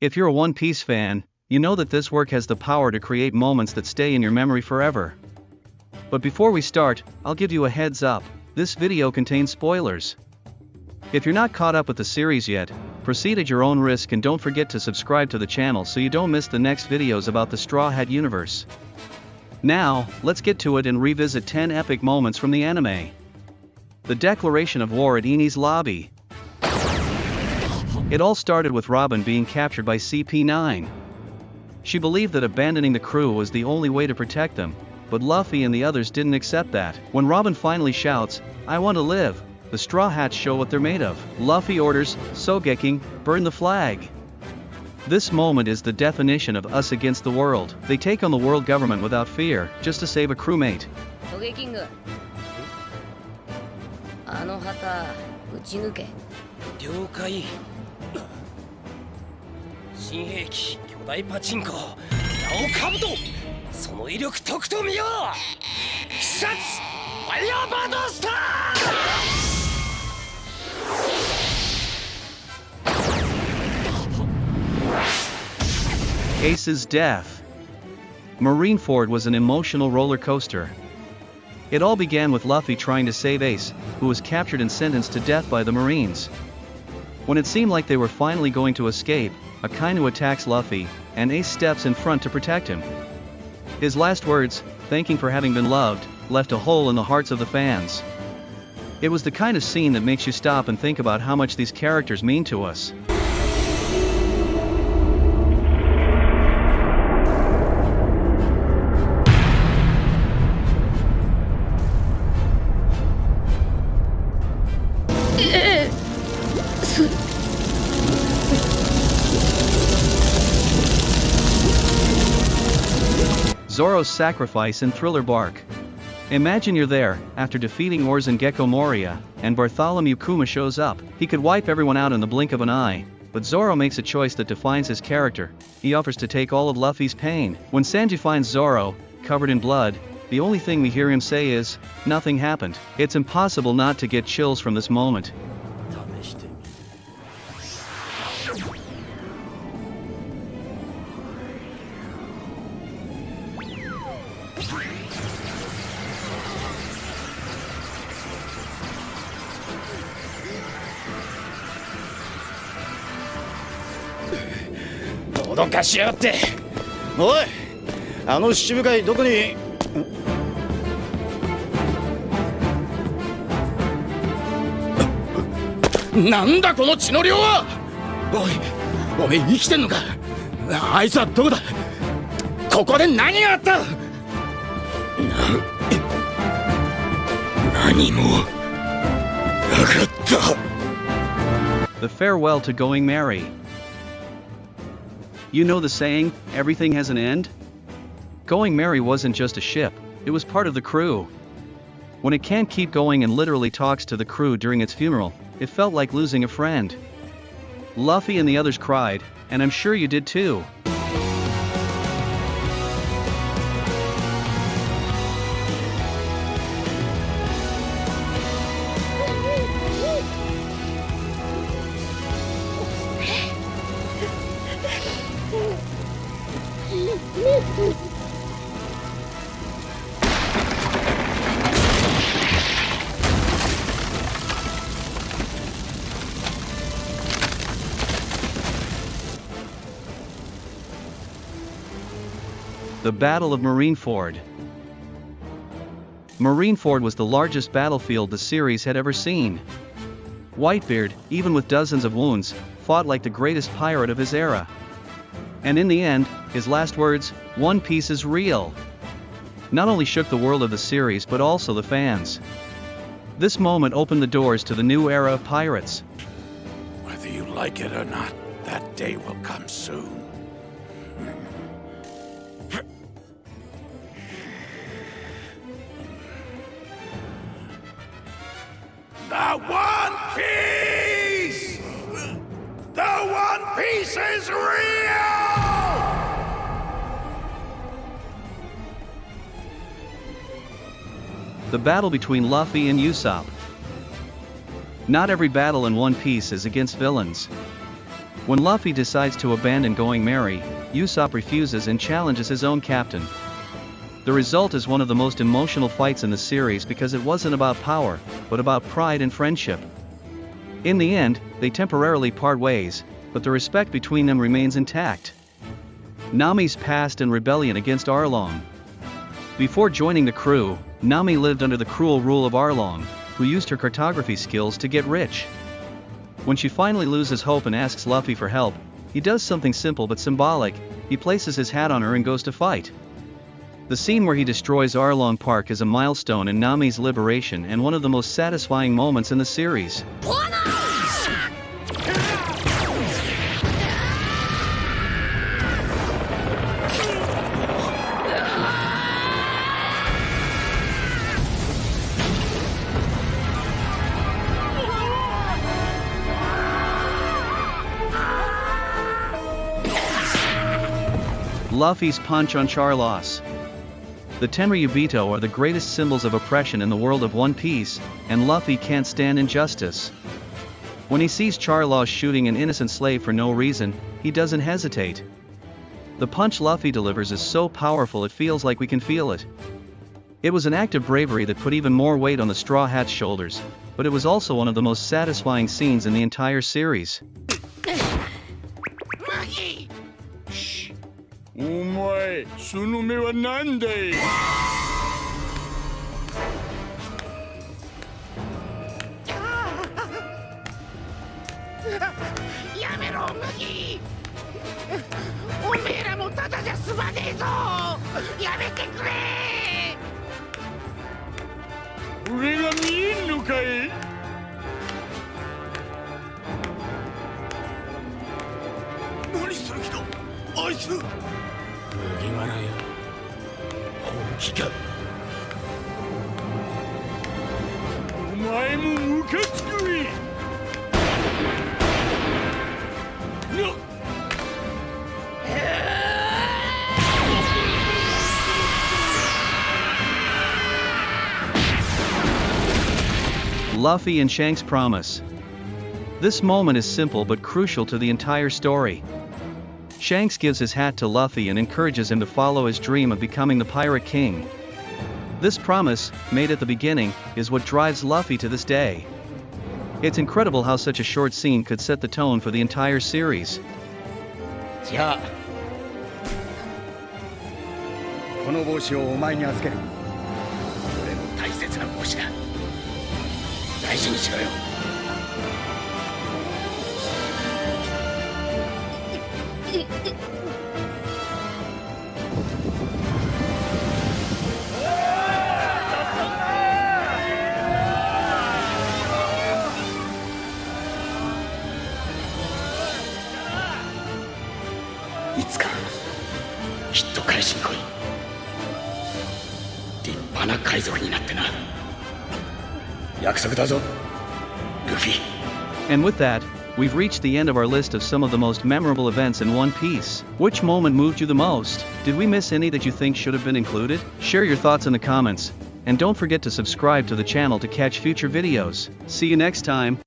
If you're a One Piece fan, you know that this work has the power to create moments that stay in your memory forever. But before we start, I'll give you a heads up, this video contains spoilers. If you're not caught up with the series yet, proceed at your own risk and don't forget to subscribe to the channel so you don't miss the next videos about the Straw Hat universe. Now, let's get to it and revisit 10 epic moments from the anime. The declaration of war at Enies lobby. It all started with Robin being captured by CP9. She believed that abandoning the crew was the only way to protect them, but Luffy and the others didn't accept that. When Robin finally shouts, "I want to live," the Straw Hats show what they're made of. Luffy orders, "Sogeking, burn the flag." This moment is the definition of us against the world. They take on the world government without fear, just to save a crewmate. あの旗撃ち抜け。了解。新兵器巨大パチンコ、名をかぶと、その威力とくと見よう。必殺ファイヤーバードスター。 Ace's death. Marineford was an emotional roller coaster. It all began with Luffy trying to save Ace, who was captured and sentenced to death by the Marines. When it seemed like they were finally going to escape, Akainu attacks Luffy, and Ace steps in front to protect him. His last words, thanking for having been loved, left a hole in the hearts of the fans. It was the kind of scene that makes you stop and think about how much these characters mean to us. Zoro's sacrifice in Thriller Bark. Imagine you're there, after defeating Orzen Gecko Moria, and Bartholomew Kuma shows up. He could wipe everyone out in the blink of an eye, but Zoro makes a choice that defines his character. He offers to take all of Luffy's pain. When Sanji finds Zoro, covered in blood, the only thing we hear him say is, "Nothing happened." It's impossible not to get chills from this moment.脅かしやがって。おい、あの七部会どこに。なんだこの血の量は。おい生きてんのか。あいつはどこだ。ここで何があった。何もなかった。 The farewell to Going Merry. You know the saying, everything has an end? Going Merry wasn't just a ship, it was part of the crew. When it can't keep going and literally talks to the crew during its funeral, it felt like losing a friend. Luffy and the others cried, and I'm sure you did too. The Battle of Marineford. Marineford was the largest battlefield the series had ever seen. Whitebeard, even with dozens of wounds, fought like the greatest pirate of his era. And in the end, his last words, "One Piece is real," not only shook the world of the series but also the fans. This moment opened the doors to the new era of pirates. Whether you like it or not, that day will come soon. The One Piece! The One Piece is real! The battle between Luffy and Usopp. Not every battle in One Piece is against villains. When Luffy decides to abandon going merry, Usopp refuses and challenges his own captain. The result is one of the most emotional fights in the series because it wasn't about power, but about pride and friendship. In the end, they temporarily part ways, but the respect between them remains intact. Nami's past and rebellion against Arlong. Before joining the crew, Nami lived under the cruel rule of Arlong, who used her cartography skills to get rich. When she finally loses hope and asks Luffy for help, he does something simple but symbolic. He places his hat on her and goes to fight. The scene where he destroys Arlong Park is a milestone in Nami's liberation and one of the most satisfying moments in the series. Luffy's punch on Charlos. The Tenryubito are the greatest symbols of oppression in the world of One Piece, and Luffy can't stand injustice. When he sees Charlos shooting an innocent slave for no reason, he doesn't hesitate. The punch Luffy delivers is so powerful it feels like we can feel it. It was an act of bravery that put even more weight on the Straw Hat's shoulders, but it was also one of the most satisfying scenes in the entire series. お前その目は何だいやめろ麦おめえらもただじゃ済まねえぞやめてくれ俺が見えんのかい何する気だあいつ麦わらよ本気かお前もムカつくいなLuffy and Shanks' promise. This moment is simple but crucial to the entire story. Shanks gives his hat to Luffy and encourages him to follow his dream of becoming the Pirate King. This promise, made at the beginning, is what drives Luffy to this day. It's incredible how such a short scene could set the tone for the entire series. じゃあこの帽子をお前に預ける俺の大切な帽子だ大事にしろよいつかきっと返しに来い立派な海賊になってな約束だぞルフィ And with that, we've reached the end of our list of some of the most memorable events in One Piece. Which moment moved you the most? Did we miss any that you think should have been included? Share your thoughts in the comments, and don't forget to subscribe to the channel to catch future videos. See you next time.